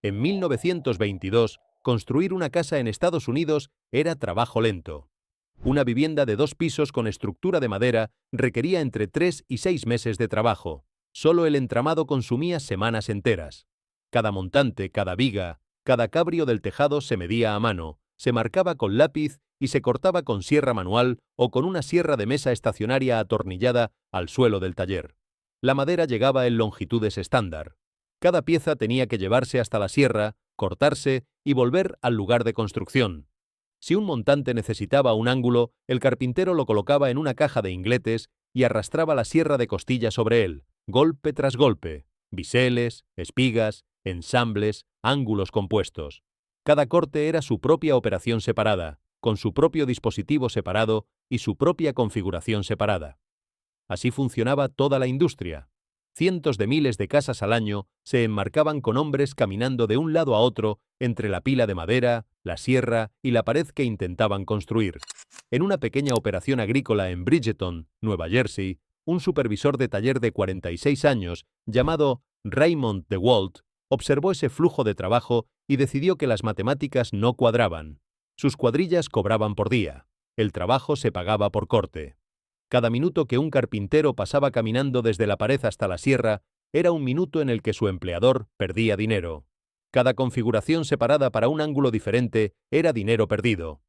En 1922, construir una casa en Estados Unidos era trabajo lento. Una vivienda de 2 pisos con estructura de madera requería entre 3 y 6 meses de trabajo. Solo el entramado consumía semanas enteras. Cada montante, cada viga, cada cabrio del tejado se medía a mano, se marcaba con lápiz y se cortaba con sierra manual o con una sierra de mesa estacionaria atornillada al suelo del taller. La madera llegaba en longitudes estándar. Cada pieza tenía que llevarse hasta la sierra, cortarse y volver al lugar de construcción. Si un montante necesitaba un ángulo, el carpintero lo colocaba en una caja de ingletes y arrastraba la sierra de costilla sobre él, golpe tras golpe, biseles, espigas, ensambles, ángulos compuestos. Cada corte era su propia operación separada, con su propio dispositivo separado y su propia configuración separada. Así funcionaba toda la industria. Cientos de miles de casas al año se enmarcaban con hombres caminando de un lado a otro entre la pila de madera, la sierra y la pared que intentaban construir. En una pequeña operación agrícola en Bridgeton, Nueva Jersey, un supervisor de taller de 46 años, llamado Raymond DeWalt, observó ese flujo de trabajo y decidió que las matemáticas no cuadraban. Sus cuadrillas cobraban por día. El trabajo se pagaba por corte. Cada minuto que un carpintero pasaba caminando desde la pared hasta la sierra era un minuto en el que su empleador perdía dinero. Cada configuración separada para un ángulo diferente era dinero perdido.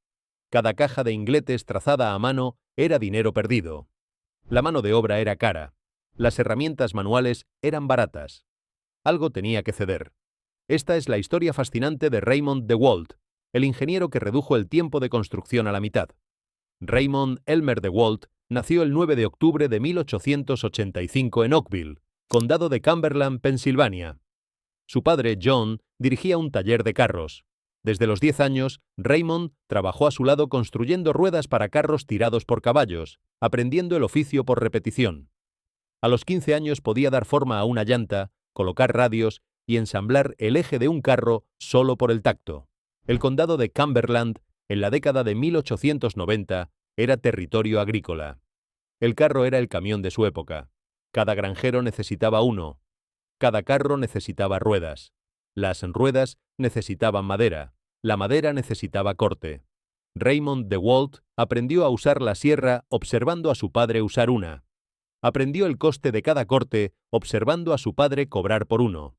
Cada caja de ingletes trazada a mano era dinero perdido. La mano de obra era cara. Las herramientas manuales eran baratas. Algo tenía que ceder. Esta es la historia fascinante de Raymond DeWalt, el ingeniero que redujo el tiempo de construcción a la mitad. Raymond Elmer DeWalt nació el 9 de octubre de 1885 en Oakville, condado de Cumberland, Pensilvania. Su padre, John, dirigía un taller de carros. Desde los 10 años, Raymond trabajó a su lado construyendo ruedas para carros tirados por caballos, aprendiendo el oficio por repetición. A los 15 años podía dar forma a una llanta, colocar radios y ensamblar el eje de un carro solo por el tacto. El condado de Cumberland, en la década de 1890, era territorio agrícola. El carro era el camión de su época. Cada granjero necesitaba uno. Cada carro necesitaba ruedas. Las ruedas necesitaban madera. La madera necesitaba corte. Raymond DeWalt aprendió a usar la sierra observando a su padre usar una. Aprendió el coste de cada corte observando a su padre cobrar por uno.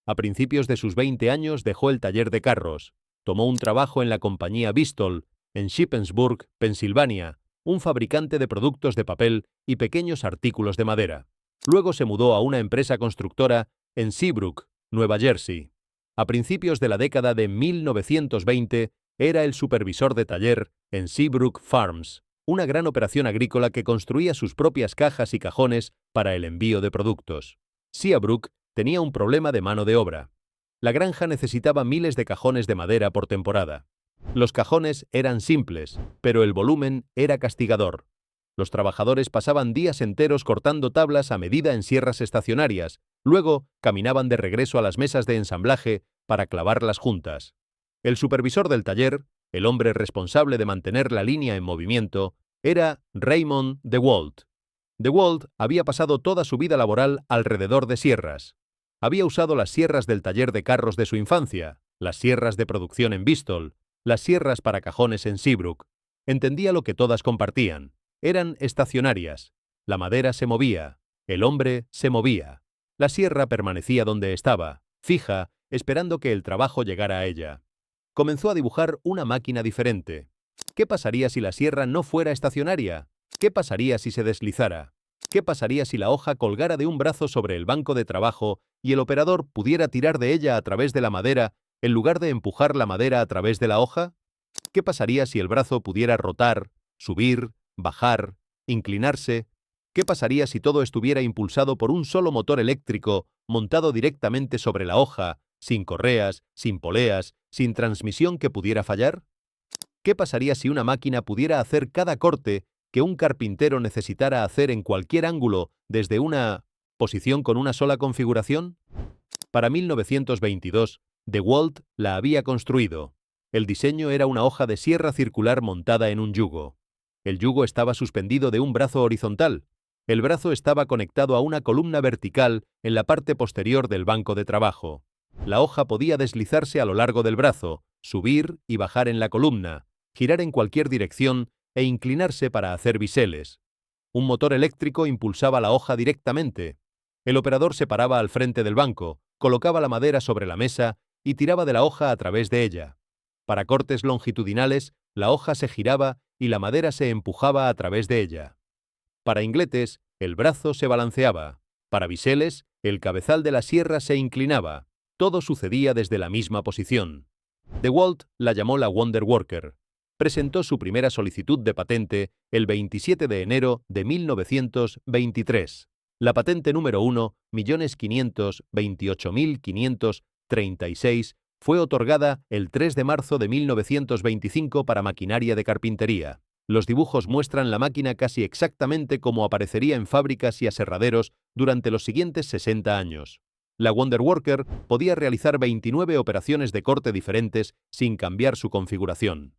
A principios de sus 20 años dejó el taller de carros. Tomó un trabajo en la compañía Bristol, en Shippensburg, Pensilvania, un fabricante de productos de papel y pequeños artículos de madera. Luego se mudó a una empresa constructora en Seabrook, Nueva Jersey. A principios de la década de 1920 era el supervisor de taller en Seabrook Farms, una gran operación agrícola que construía sus propias cajas y cajones para el envío de productos. Seabrook tenía un problema de mano de obra. La granja necesitaba miles de cajones de madera por temporada. Los cajones eran simples, pero el volumen era castigador. Los trabajadores pasaban días enteros cortando tablas a medida en sierras estacionarias, luego caminaban de regreso a las mesas de ensamblaje para clavarlas juntas. El supervisor del taller, el hombre responsable de mantener la línea en movimiento, era Raymond DeWalt. DeWalt había pasado toda su vida laboral alrededor de sierras. Había usado las sierras del taller de carros de su infancia, las sierras de producción en Bristol, las sierras para cajones en Seabrook. Entendía lo que todas compartían. Eran estacionarias. La madera se movía. El hombre se movía. La sierra permanecía donde estaba, fija, esperando que el trabajo llegara a ella. Comenzó a dibujar una máquina diferente. ¿Qué pasaría si la sierra no fuera estacionaria? ¿Qué pasaría si se deslizara? ¿Qué pasaría si la hoja colgara de un brazo sobre el banco de trabajo y el operador pudiera tirar de ella a través de la madera en lugar de empujar la madera a través de la hoja? ¿Qué pasaría si el brazo pudiera rotar, subir, bajar, inclinarse? ¿Qué pasaría si todo estuviera impulsado por un solo motor eléctrico montado directamente sobre la hoja, sin correas, sin poleas, sin transmisión que pudiera fallar? ¿Qué pasaría si una máquina pudiera hacer cada corte que un carpintero necesitara hacer en cualquier ángulo desde una posición con una sola configuración? Para 1922, DeWalt la había construido. El diseño era una hoja de sierra circular montada en un yugo. El yugo estaba suspendido de un brazo horizontal. El brazo estaba conectado a una columna vertical en la parte posterior del banco de trabajo. La hoja podía deslizarse a lo largo del brazo, subir y bajar en la columna, girar en cualquier dirección e inclinarse para hacer biseles. Un motor eléctrico impulsaba la hoja directamente. El operador se paraba al frente del banco, colocaba la madera sobre la mesa y tiraba de la hoja a través de ella. Para cortes longitudinales, la hoja se giraba y la madera se empujaba a través de ella. Para ingletes, el brazo se balanceaba. Para biseles, el cabezal de la sierra se inclinaba. Todo sucedía desde la misma posición. DeWalt la llamó la Wonder Worker. Presentó su primera solicitud de patente el 27 de enero de 1923. La patente número 1.528.536 fue otorgada el 3 de marzo de 1925 para maquinaria de carpintería. Los dibujos muestran la máquina casi exactamente como aparecería en fábricas y aserraderos durante los siguientes 60 años. La Wonder Worker podía realizar 29 operaciones de corte diferentes sin cambiar su configuración.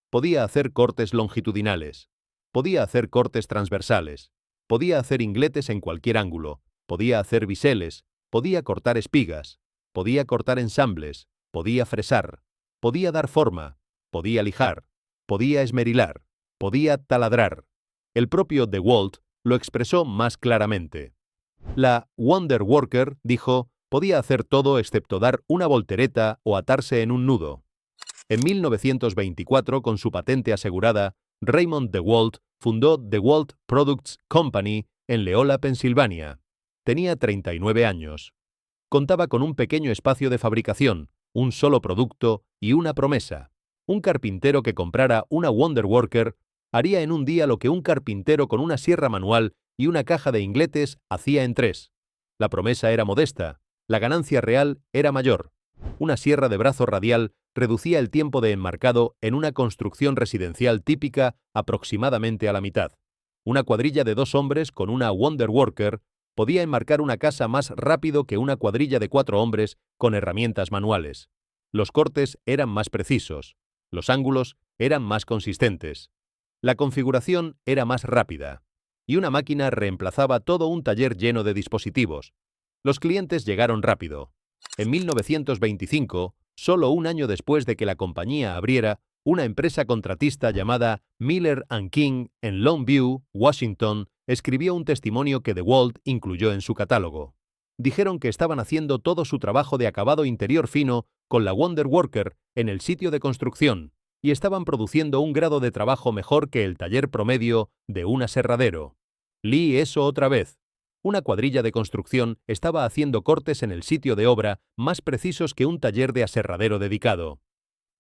Podía hacer cortes longitudinales, podía hacer cortes transversales, podía hacer ingletes en cualquier ángulo, podía hacer biseles, podía cortar espigas, podía cortar ensambles, podía fresar, podía dar forma, podía lijar, podía esmerilar, podía taladrar. El propio DeWalt lo expresó más claramente. La Wonder Worker, dijo, podía hacer todo excepto dar una voltereta o atarse en un nudo. En 1924, con su patente asegurada, Raymond DeWalt fundó DeWalt Products Company en Leola, Pensilvania. Tenía 39 años. Contaba con un pequeño espacio de fabricación, un solo producto y una promesa. Un carpintero que comprara una Wonder Worker haría en un día lo que un carpintero con una sierra manual y una caja de ingletes hacía en 3. La promesa era modesta, la ganancia real era mayor. Una sierra de brazo radial reducía el tiempo de enmarcado en una construcción residencial típica aproximadamente a la mitad. Una cuadrilla de 2 hombres con una Wonder Worker podía enmarcar una casa más rápido que una cuadrilla de 4 hombres con herramientas manuales. Los cortes eran más precisos, los ángulos eran más consistentes, la configuración era más rápida, y una máquina reemplazaba todo un taller lleno de dispositivos. Los clientes llegaron rápido. En 1925, solo un año después de que la compañía abriera, una empresa contratista llamada Miller & King en Longview, Washington, escribió un testimonio que DeWalt incluyó en su catálogo. Dijeron que estaban haciendo todo su trabajo de acabado interior fino con la Wonder Worker en el sitio de construcción y estaban produciendo un grado de trabajo mejor que el taller promedio de un aserradero. Leí eso otra vez. Una cuadrilla de construcción estaba haciendo cortes en el sitio de obra más precisos que un taller de aserradero dedicado.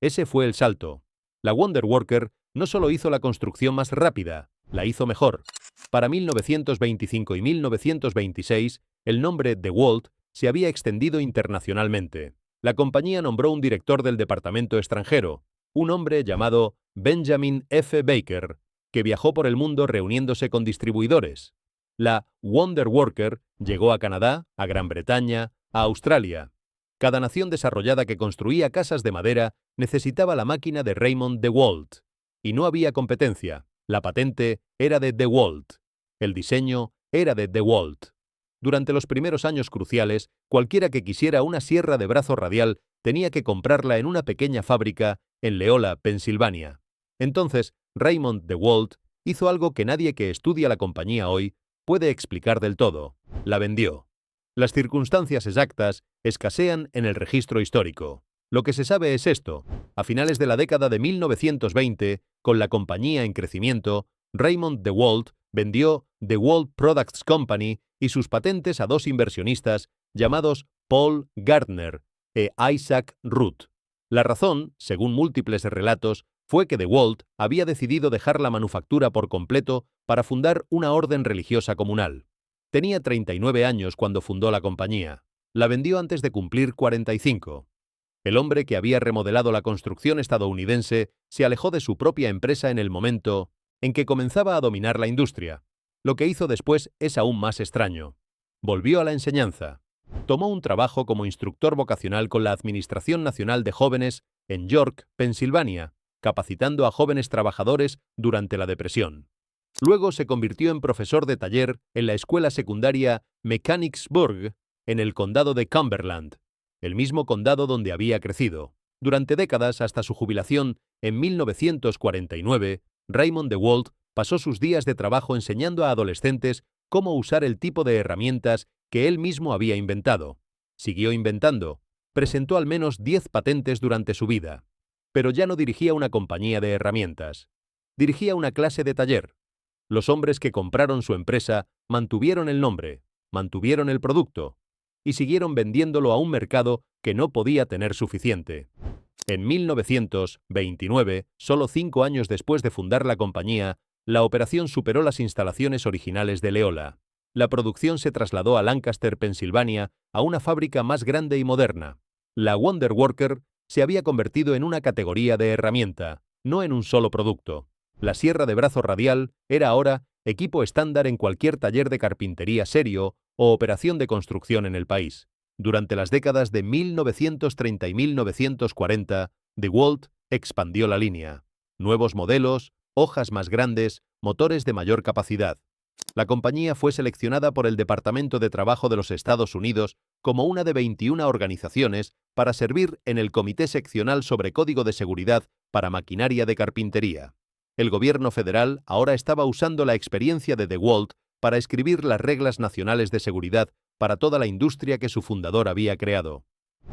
Ese fue el salto. La Wonder Worker no solo hizo la construcción más rápida, la hizo mejor. Para 1925 y 1926, el nombre DeWalt se había extendido internacionalmente. La compañía nombró un director del departamento extranjero, un hombre llamado Benjamin F. Baker, que viajó por el mundo reuniéndose con distribuidores. La Wonder Worker llegó a Canadá, a Gran Bretaña, a Australia. Cada nación desarrollada que construía casas de madera necesitaba la máquina de Raymond DeWalt. Y no había competencia. La patente era de DeWalt. El diseño era de DeWalt. Durante los primeros años cruciales, cualquiera que quisiera una sierra de brazo radial tenía que comprarla en una pequeña fábrica en Leola, Pensilvania. Entonces, Raymond DeWalt hizo algo que nadie que estudia la compañía hoy puede explicar del todo. La vendió. Las circunstancias exactas escasean en el registro histórico. Lo que se sabe es esto. A finales de la década de 1920, con la compañía en crecimiento, Raymond DeWalt vendió DeWalt Products Company y sus patentes a 2 inversionistas llamados Paul Gardner e Isaac Root. La razón, según múltiples relatos, fue que DeWalt había decidido dejar la manufactura por completo para fundar una orden religiosa comunal. Tenía 39 años cuando fundó la compañía. La vendió antes de cumplir 45. El hombre que había remodelado la construcción estadounidense se alejó de su propia empresa en el momento en que comenzaba a dominar la industria. Lo que hizo después es aún más extraño. Volvió a la enseñanza. Tomó un trabajo como instructor vocacional con la Administración Nacional de Jóvenes en York, Pensilvania, capacitando a jóvenes trabajadores durante la Depresión. Luego se convirtió en profesor de taller en la escuela secundaria Mechanicsburg, en el condado de Cumberland. el mismo condado donde había crecido. Durante décadas, hasta su jubilación, en 1949, Raymond DeWalt pasó sus días de trabajo enseñando a adolescentes cómo usar el tipo de herramientas que él mismo había inventado. Siguió inventando. Presentó al menos 10 patentes durante su vida. Pero ya no dirigía una compañía de herramientas. Dirigía una clase de taller. Los hombres que compraron su empresa mantuvieron el nombre, mantuvieron el producto y siguieron vendiéndolo a un mercado que no podía tener suficiente. En 1929, solo 5 años después de fundar la compañía, la operación superó las instalaciones originales de Leola. La producción se trasladó a Lancaster, Pensilvania, a una fábrica más grande y moderna. La Wonder Worker se había convertido en una categoría de herramienta, no en un solo producto. La sierra de brazo radial era ahora equipo estándar en cualquier taller de carpintería serio o operación de construcción en el país. Durante las décadas de 1930 y 1940, DeWalt expandió la línea. Nuevos modelos, hojas más grandes, motores de mayor capacidad. La compañía fue seleccionada por el Departamento de Trabajo de los Estados Unidos como una de 21 organizaciones para servir en el Comité Seccional sobre Código de Seguridad para Maquinaria de Carpintería. El gobierno federal ahora estaba usando la experiencia de DeWalt para escribir las reglas nacionales de seguridad para toda la industria que su fundador había creado.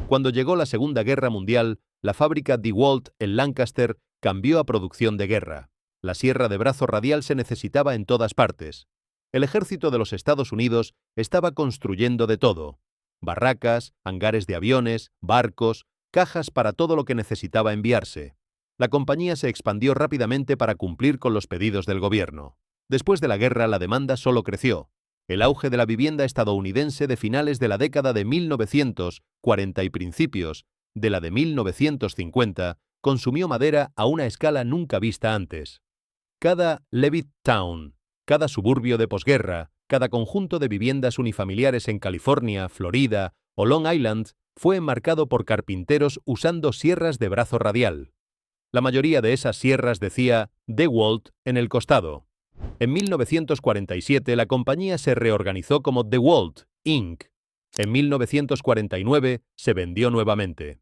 Cuando llegó la Segunda Guerra Mundial, la fábrica DeWalt en Lancaster cambió a producción de guerra. La sierra de brazo radial se necesitaba en todas partes. El ejército de los Estados Unidos estaba construyendo de todo: barracas, hangares de aviones, barcos, cajas para todo lo que necesitaba enviarse. La compañía se expandió rápidamente para cumplir con los pedidos del gobierno. Después de la guerra, la demanda solo creció. El auge de la vivienda estadounidense de finales de la década de 1940 y principios de la de 1950 consumió madera a una escala nunca vista antes. Cada Levittown, cada suburbio de posguerra, cada conjunto de viviendas unifamiliares en California, Florida o Long Island fue enmarcado por carpinteros usando sierras de brazo radial. La mayoría de esas sierras decía DeWalt en el costado. En 1947 la compañía se reorganizó como DeWalt, Inc. En 1949 se vendió nuevamente.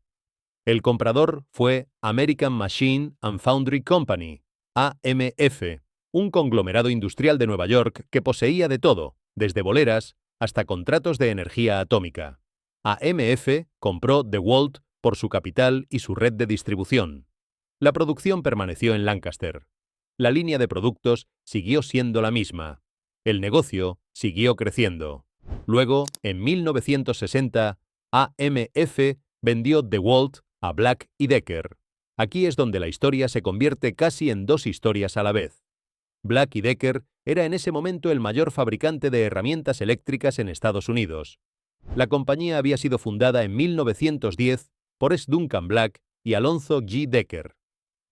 El comprador fue American Machine and Foundry Company, AMF, un conglomerado industrial de Nueva York que poseía de todo, desde boleras hasta contratos de energía atómica. AMF compró DeWalt por su capital y su red de distribución. La producción permaneció en Lancaster. La línea de productos siguió siendo la misma. El negocio siguió creciendo. Luego, en 1960, AMF vendió DeWalt a Black & Decker. Aquí es donde la historia se convierte casi en dos historias a la vez. Black & Decker era en ese momento el mayor fabricante de herramientas eléctricas en Estados Unidos. La compañía había sido fundada en 1910 por S. Duncan Black y Alonzo G. Decker.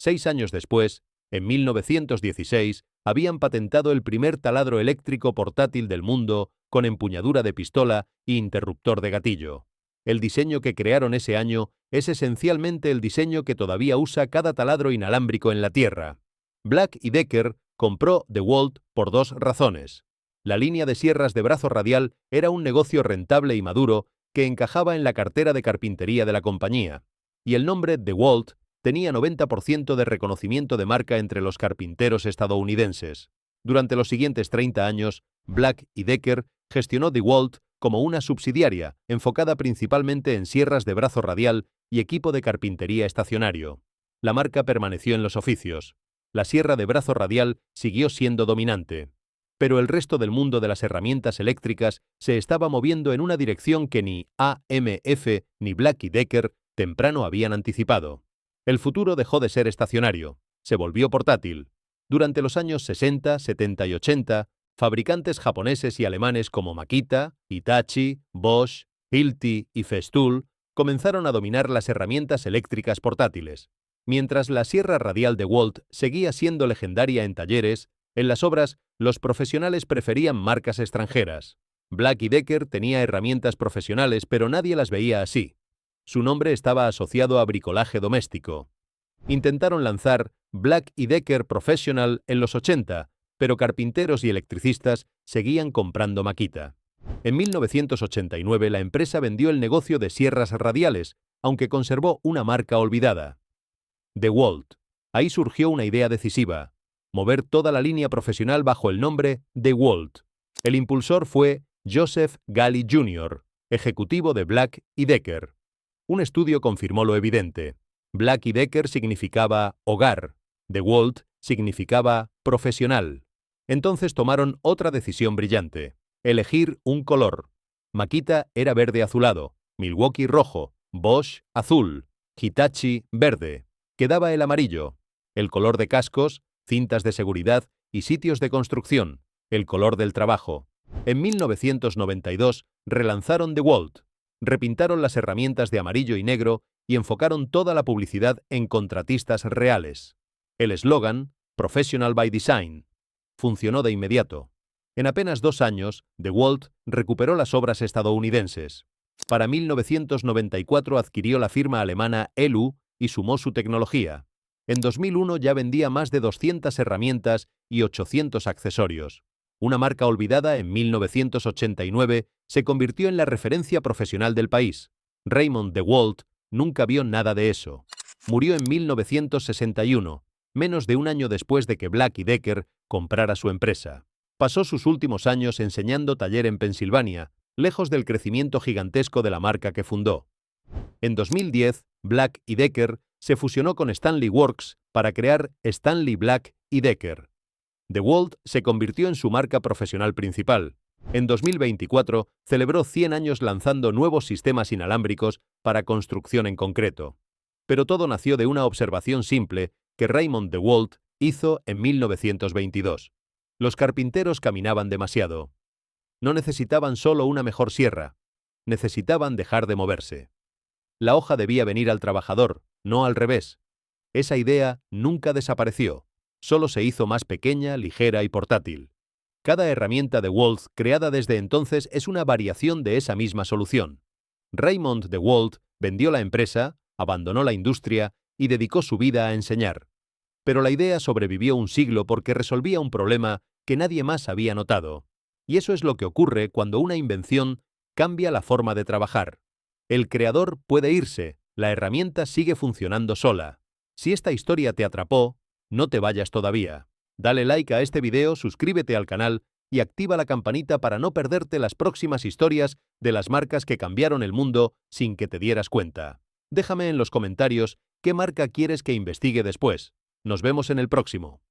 6 años después, en 1916, habían patentado el primer taladro eléctrico portátil del mundo con empuñadura de pistola e interruptor de gatillo. El diseño que crearon ese año es esencialmente el diseño que todavía usa cada taladro inalámbrico en la Tierra. Black & Decker compró DeWalt por 2 razones. La línea de sierras de brazo radial era un negocio rentable y maduro que encajaba en la cartera de carpintería de la compañía, y el nombre DeWalt tenía 90% de reconocimiento de marca entre los carpinteros estadounidenses. Durante los siguientes 30 años, Black & Decker gestionó DeWalt como una subsidiaria, enfocada principalmente en sierras de brazo radial y equipo de carpintería estacionario. La marca permaneció en los oficios. La sierra de brazo radial siguió siendo dominante. Pero el resto del mundo de las herramientas eléctricas se estaba moviendo en una dirección que ni AMF ni Black & Decker temprano habían anticipado. El futuro dejó de ser estacionario, se volvió portátil. Durante los años 60, 70 y 80, fabricantes japoneses y alemanes como Makita, Hitachi, Bosch, Hilti y Festool comenzaron a dominar las herramientas eléctricas portátiles. Mientras la sierra radial DeWalt seguía siendo legendaria en talleres, en las obras los profesionales preferían marcas extranjeras. Black & Decker tenía herramientas profesionales, pero nadie las veía así. Su nombre estaba asociado a bricolaje doméstico. Intentaron lanzar Black & Decker Professional en los 80, pero carpinteros y electricistas seguían comprando Makita. En 1989 la empresa vendió el negocio de sierras radiales, aunque conservó una marca olvidada: DeWalt. Ahí surgió una idea decisiva: mover toda la línea profesional bajo el nombre DeWalt. El impulsor fue Joseph Galley Jr., ejecutivo de Black & Decker. Un estudio confirmó lo evidente. Black & Decker significaba hogar, DeWalt significaba profesional. Entonces tomaron otra decisión brillante: elegir un color. Makita era verde azulado, Milwaukee rojo, Bosch azul, Hitachi verde. Quedaba el amarillo, el color de cascos, cintas de seguridad y sitios de construcción, el color del trabajo. En 1992 relanzaron DeWalt, repintaron las herramientas de amarillo y negro y enfocaron toda la publicidad en contratistas reales. El eslogan, Professional by Design, funcionó de inmediato. En apenas 2 años, DeWalt recuperó las obras estadounidenses. Para 1994 adquirió la firma alemana ELU y sumó su tecnología. En 2001 ya vendía más de 200 herramientas y 800 accesorios. Una marca olvidada en 1989 se convirtió en la referencia profesional del país. Raymond DeWalt nunca vio nada de eso. Murió en 1961, menos de un año después de que Black & Decker comprara su empresa. Pasó sus últimos años enseñando taller en Pensilvania, lejos del crecimiento gigantesco de la marca que fundó. En 2010, Black & Decker se fusionó con Stanley Works para crear Stanley Black & Decker. DeWalt se convirtió en su marca profesional principal. En 2024 celebró 100 años lanzando nuevos sistemas inalámbricos para construcción en concreto. Pero todo nació de una observación simple que Raymond DeWalt hizo en 1922. Los carpinteros caminaban demasiado. No necesitaban solo una mejor sierra, necesitaban dejar de moverse. La hoja debía venir al trabajador, no al revés. Esa idea nunca desapareció, solo se hizo más pequeña, ligera y portátil. Cada herramienta DeWalt creada desde entonces es una variación de esa misma solución. Raymond DeWalt vendió la empresa, abandonó la industria y dedicó su vida a enseñar. Pero la idea sobrevivió un siglo porque resolvía un problema que nadie más había notado. Y eso es lo que ocurre cuando una invención cambia la forma de trabajar. El creador puede irse, la herramienta sigue funcionando sola. Si esta historia te atrapó, no te vayas todavía. Dale like a este video, suscríbete al canal y activa la campanita para no perderte las próximas historias de las marcas que cambiaron el mundo sin que te dieras cuenta. Déjame en los comentarios qué marca quieres que investigue después. Nos vemos en el próximo.